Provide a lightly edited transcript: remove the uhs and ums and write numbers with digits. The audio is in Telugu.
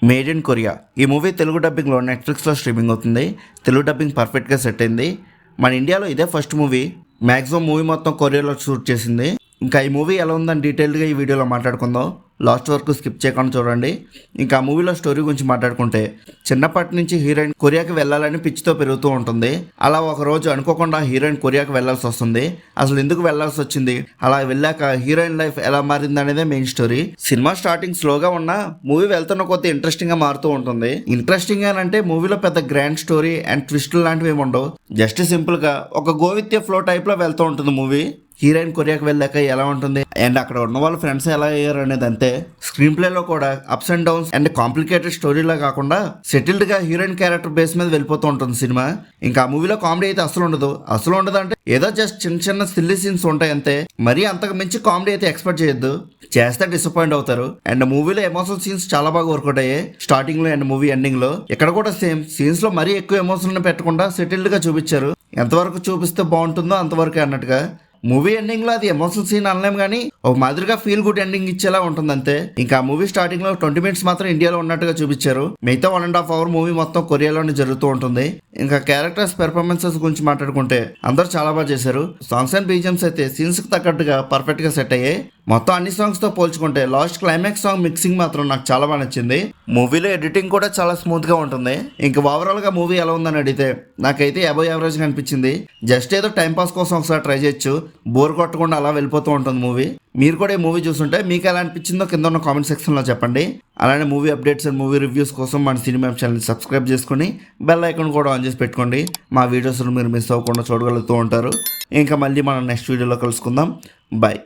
Made in Korea. ఈ మూవీ తెలుగు డబ్బింగ్లో నెట్ఫ్లిక్స్లో స్ట్రీమింగ్ అవుతుంది. తెలుగు డబ్బింగ్ పర్ఫెక్ట్గా సెట్ అయింది. మన ఇండియాలో ఇదే ఫస్ట్ మూవీ. మ్యాక్సిమం మూవీ మొత్తం కొరియాలో షూట్ చేసింది. ఇంకా ఈ మూవీ ఎలా ఉందని డీటెయిల్గా ఈ వీడియోలో మాట్లాడుకుందాం. లాస్ట్ వరకు స్కిప్ చేయకుండా చూడండి. ఇంకా మూవీలో స్టోరీ గురించి మాట్లాడుకుంటే, చిన్నప్పటి నుంచి హీరోయిన్ కొరియాకి వెళ్ళాలని పిచ్చితో పెరుగుతూ ఉంటుంది. అలా ఒక రోజు అనుకోకుండా హీరోయిన్ కొరియాకి వెళ్ళాల్సి వస్తుంది. అసలు ఎందుకు వెళ్ళాల్సి వచ్చింది, అలా వెళ్ళాక హీరోయిన్ లైఫ్ ఎలా మారింది అనేదే మెయిన్ స్టోరీ. సినిమా స్టార్టింగ్ స్లోగా ఉన్నా మూవీ వెళ్తున్న కొద్ది ఇంట్రెస్టింగ్ గా మారుతూ ఉంటుంది. ఇంట్రెస్టింగ్ అంటే మూవీలో పెద్ద గ్రాండ్ స్టోరీ అండ్ ట్విస్టులు లాంటివి ఏమి ఉండవు. జస్ట్ సింపుల్ గా ఒక go with a flow type లో వెళ్తూ ఉంటుంది మూవీ. హీరోయిన్ కొరియాకి వెళ్ళాక ఎలా ఉంటుంది అండ్ అక్కడ ఉన్న వాళ్ళ ఫ్రెండ్స్ ఎలా అయ్యారు అనేది అంతే. స్క్రీన్ ప్లేలో కూడా ups and downs and complicated స్టోరీలా కాకుండా సెటిల్డ్ గా హీరోయిన్ క్యారెక్టర్ బేస్ మీద వెళ్ళిపోతూ ఉంటుంది సినిమా. ఇంకా ఆ మూవీలో కామెడీ అయితే అసలు ఉండదు అంటే ఏదో జస్ట్ చిన్న చిన్న సిల్లీ సీన్స్ ఉంటాయి అంతే. మరీ అంతకు మించి కామెడీ అయితే ఎక్స్పెక్ట్ చేయొద్దు, చేస్తే డిసప్పాయింట్ అవుతారు. అండ్ మూవీలో ఎమోషనల్ సీన్స్ చాలా బాగా వర్కౌట్ అయ్యాయి స్టార్టింగ్ లో అండ్ మూవీ ఎండింగ్ లో. ఇక్కడ కూడా సేమ్ సీన్స్ లో మరీ ఎక్కువ ఎమోషనల్ పెట్టకుండా సెటిల్డ్ గా చూపించారు. ఎంతవరకు చూపిస్తే బాగుంటుందో అంతవరకే అన్నట్టుగా. మూవీ ఎండింగ్ లో అది ఎమోషనల్ సీన్ అనలేం కానీ ఒక మాదిరిగా ఫీల్ గుడ్ ఎండింగ్ ఇచ్చేలా ఉంటుంది అంతే. ఇంకా మూవీ స్టార్టింగ్ లో 20 minutes మాత్రం ఇండియాలో ఉన్నట్టుగా చూపించారు. మిగతా 1.5 hour మూవీ మొత్తం కొరియాలోనే జరుగుతూ ఉంటుంది. ఇంకా క్యారెక్టర్స్ పెర్ఫార్మెన్సెస్ గురించి మాట్లాడుకుంటే అందరూ చాలా బాగా చేశారు. సాంగ్స్ అండ్ బీజిఎమ్స్ అయితే సీన్స్ కి తగ్గట్టుగా పర్ఫెక్ట్ గా సెట్ అయ్యాయి. మొత్తం అన్ని సాంగ్స్ తో పోల్చుకుంటే లాస్ట్ క్లైమాక్స్ సాంగ్ మిక్సింగ్ మాత్రం నాకు చాలా బాగా నచ్చింది. మూవీలో ఎడిటింగ్ కూడా చాలా స్మూత్ గా ఉంటుంది. ఇంకా ఓవరాల్ గా మూవీ ఎలా ఉందని అడిగితే నాకైతే అబవ్ యావరేజ్ గా అనిపించింది. జస్ట్ ఏదో టైం పాస్ కోసం ఒకసారి ట్రై చేయొచ్చు, బోర్ కొట్టకుండా అలా వెళ్ళిపోతూ ఉంటుంది మూవీ. మీరు కూడా ఈ మూవీ చూస్తుంటే మీకు ఎలా అనిపించిందో కింద ఉన్న కామెంట్ సెక్షన్లో చెప్పండి. అలానే movie updates and movie reviews కోసం మన సినిమా ఛానల్ సబ్స్క్రైబ్ చేసుకుని బెల్ ఐకాన్ కూడా ఆన్ చేసి పెట్టుకోండి. మా వీడియోస్ను మీరు మిస్ అవ్వకుండా చూడగలుగుతూ ఉంటారు. ఇంకా మళ్ళీ మనం నెక్స్ట్ వీడియోలో కలుసుకుందాం. బాయ్.